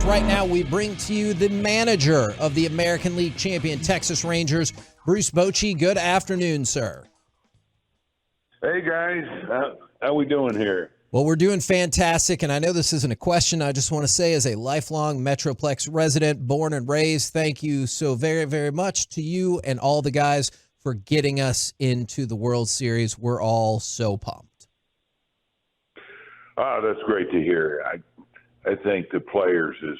right now we bring to you the manager of the American League champion Texas Rangers, Bruce Bochy. Good afternoon, sir. Hey, guys. How we doing here? Well, we're doing fantastic, and I know this isn't a question. I just want to say, as a lifelong Metroplex resident, born and raised, thank you so very, very much to you and all the guys for getting us into the World Series. We're all so pumped. Oh, that's great to hear. I think the players is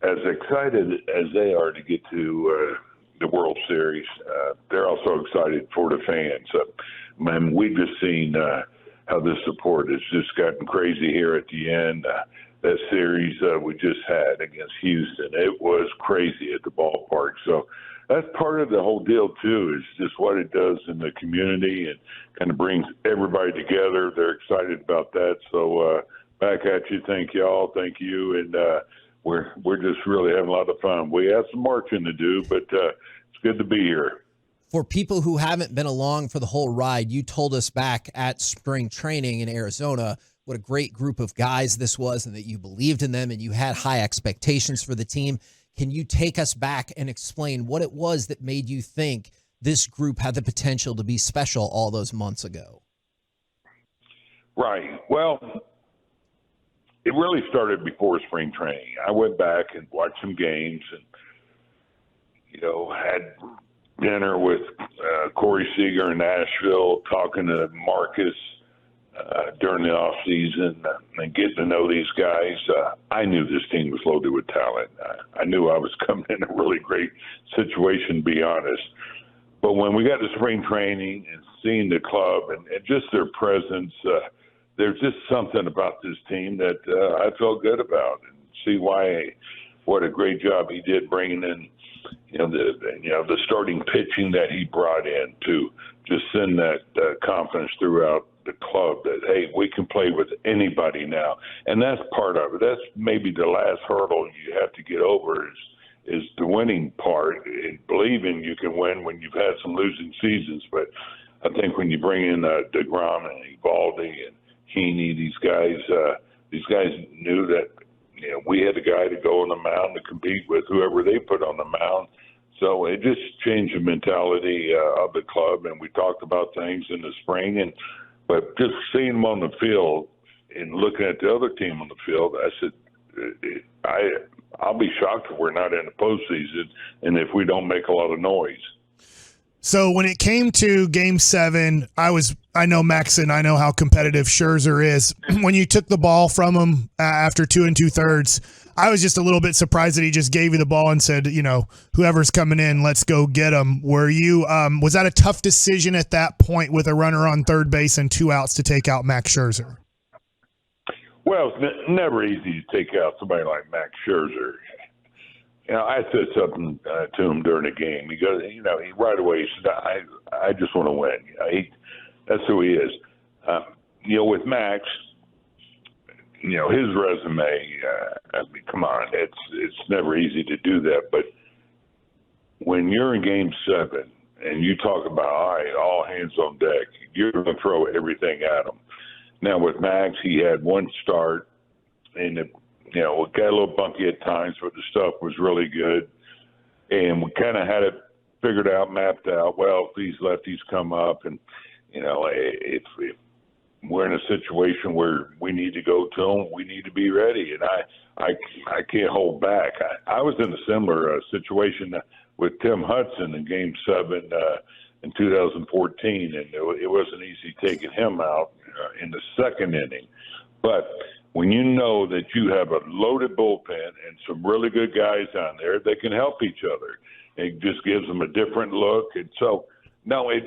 as excited as they are to get to the World Series. They're also excited for the fans. Man, we've just seen how this support has just gotten crazy here at the end. That series we just had against Houston, it was crazy at the ballpark. So that's part of the whole deal, too, is just what it does in the community and kind of brings everybody together. They're excited about that. So back at you. Thank y'all. Thank you. And we're just really having a lot of fun. We have some marching to do, but it's good to be here. For people who haven't been along for the whole ride, you told us back at spring training in Arizona what a great group of guys this was and that you believed in them and you had high expectations for the team. Can you take us back and explain what it was that made you think this group had the potential to be special all those months ago? Right. Well, it really started before spring training. I went back and watched some games and, had dinner with Corey Seager in Nashville, talking to Marcus during the off season and getting to know these guys. I knew this team was loaded with talent. I knew I was coming in a really great situation, to be honest. But when we got to spring training and seeing the club and just their presence, there's just something about this team that I felt good about. And see what a great job he did bringing in the starting pitching that he brought in to just send that confidence throughout the club that, hey, we can play with anybody now. And that's part of it. That's maybe the last hurdle you have to get over is the winning part and believing you can win when you've had some losing seasons. But I think when you bring in DeGrom and Evaldi and Heaney, these guys knew that we had a guy to go on the mound to compete with whoever they put on the mound. So it just changed the mentality of the club, and we talked about things in the spring. But just seeing them on the field and looking at the other team on the field, I said, I'll be shocked if we're not in the postseason and if we don't make a lot of noise. So when it came to Game 7, I know Max and I know how competitive Scherzer is. When you took the ball from him after 2 2/3, I was just a little bit surprised that he just gave you the ball and said, whoever's coming in, let's go get him. Were you was that a tough decision at that point with a runner on third base and 2 outs to take out Max Scherzer? Well, it's never easy to take out somebody like Max Scherzer. I said something to him during the game. He goes, he right away he said, I just want to win. That's who he is. With Max, his resume, come on, it's never easy to do that. But when you're in Game 7 and you talk about, all right, all hands on deck, you're going to throw everything at him. Now with Max, he had one start, and it got a little bunky at times, but the stuff was really good. And we kind of had it figured out, mapped out. Well, if these lefties come up and, if we're in a situation where we need to go to them, we need to be ready. And I can't hold back. I was in a similar situation with Tim Hudson in Game 7 in 2014, and it wasn't easy taking him out in the second inning. But when you know that you have a loaded bullpen and some really good guys on there, they can help each other. It just gives them a different look. And so, no, it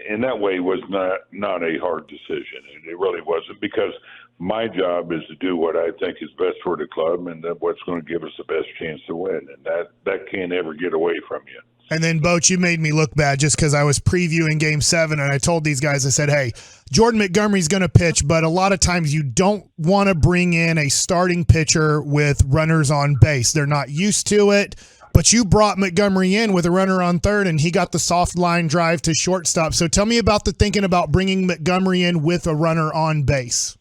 in that way was not a hard decision. It really wasn't, because my job is to do what I think is best for the club and what's going to give us the best chance to win. And that can't ever get away from you. And then, Boch, you made me look bad just because I was previewing Game 7, and I told these guys, I said, hey, Jordan Montgomery's going to pitch, but a lot of times you don't want to bring in a starting pitcher with runners on base. They're not used to it, but you brought Montgomery in with a runner on third, and he got the soft line drive to shortstop. So tell me about the thinking about bringing Montgomery in with a runner on base.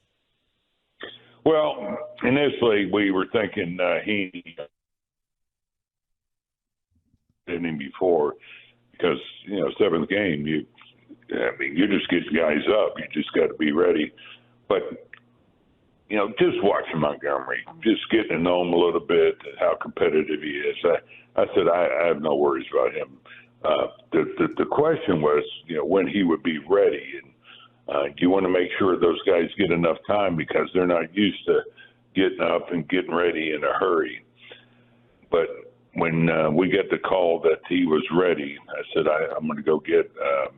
Well, initially we were thinking he did him before because, seventh game, you just get guys up. You just got to be ready. But, just watching Montgomery, just getting to know him a little bit, how competitive he is. I said, I have no worries about him. The question was, when he would be ready. And you want to make sure those guys get enough time because they're not used to getting up and getting ready in a hurry. But when we get the call that he was ready, I said, I'm going to go get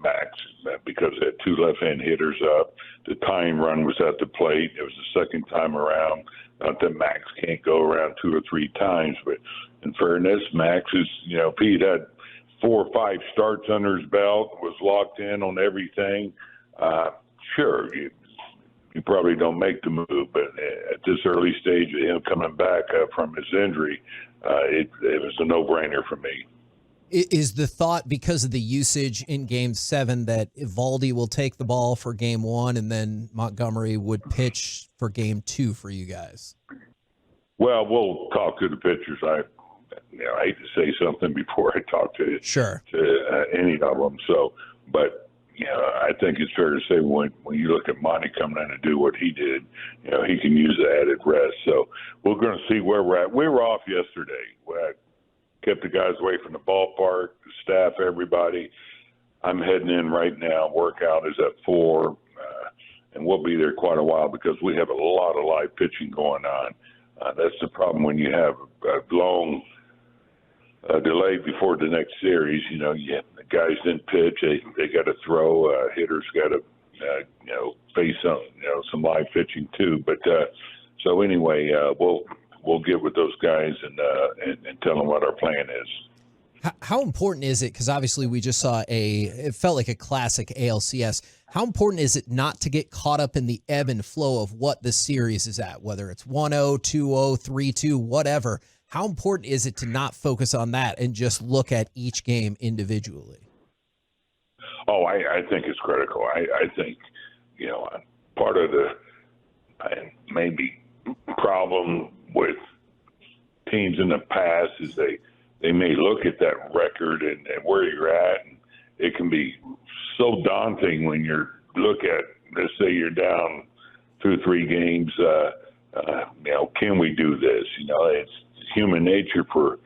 Max because they had two left-hand hitters up. The tying run was at the plate. It was the second time around. Not that Max can't go around 2 or 3 times, but in fairness, Max is, if he'd had 4 or 5 starts under his belt, was locked in on everything, sure, you probably don't make the move. But at this early stage of him coming back from his injury, it was a no-brainer for me. Is the thought because of the usage in Game 7 that Eovaldi will take the ball for Game 1 and then Montgomery would pitch for Game 2 for you guys? Well, we'll talk to the pitchers. I hate to say something before I talk to any of them. So, but I think it's fair to say when you look at Monty coming in to do what he did, he can use the added rest. So we're going to see where we're at. We were off yesterday. I kept the guys away from the ballpark, the staff, everybody. I'm heading in right now. Workout is at 4, and we'll be there quite a while because we have a lot of live pitching going on. That's the problem when you have a long delay before the next series. The guys didn't pitch; they got to throw. Hitters got to face some live pitching too. But so anyway, we'll get with those guys and tell them what our plan is. How important is it? Because obviously we just saw it felt like a classic ALCS. How important is it not to get caught up in the ebb and flow of what the series is at, whether it's 1-0, 2-0, 3-2, whatever? How important is it to not focus on that and just look at each game individually? Oh, I think it's critical. I think, part of the maybe problem with teams in the past is they may look at that record and where you're at, and it can be so daunting when you look at, let's say you're down 2 or 3 games, can we do this? It's human nature for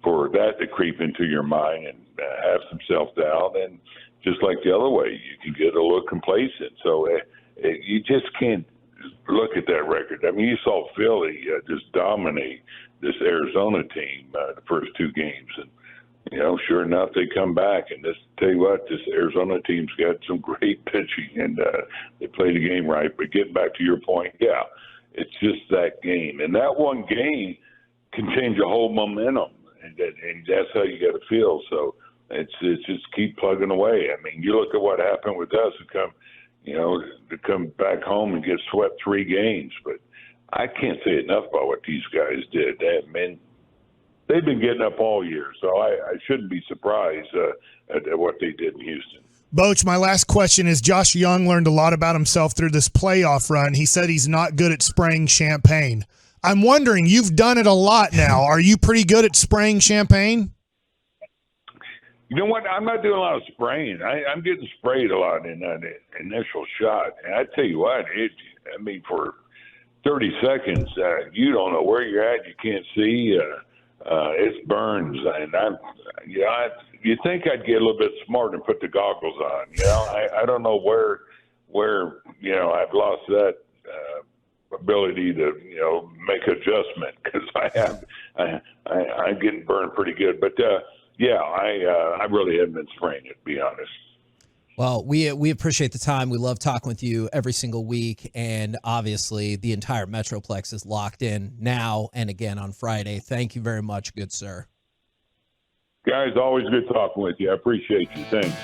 that to creep into your mind and have some self-doubt. And just like the other way, you can get a little complacent. So you just can't look at that record. I mean, you saw Philly just dominate this Arizona team the first 2 games. And, sure enough, they come back. And tell you what, this Arizona team's got some great pitching, and they play the game right. But getting back to your point, yeah, it's just that game. And that one game can change a whole momentum, and that's how you got to feel. So it's just keep plugging away. I mean, you look at what happened with us to come back home and get swept 3 games. But I can't say enough about what these guys did. They've been getting up all year, so I shouldn't be surprised at what they did in Houston. Boch, my last question is, Josh Young learned a lot about himself through this playoff run. He said he's not good at spraying champagne. I'm wondering, you've done it a lot now. Are you pretty good at spraying champagne? You know what? I'm not doing a lot of spraying. I'm getting sprayed a lot in that initial shot. And I tell you what, for 30 seconds, you don't know where you're at. You can't see. It burns. And you think I'd get a little bit smarter and put the goggles on. I don't know where I've lost that ability to make adjustment, because I'm getting burned pretty good. But I really haven't been spraying it, to be honest. Well, we appreciate the time. We love talking with you every single week, and obviously the entire Metroplex is locked in now and again on Friday. Thank you very much, good sir. Guys, always good talking with you. I appreciate you. Thanks.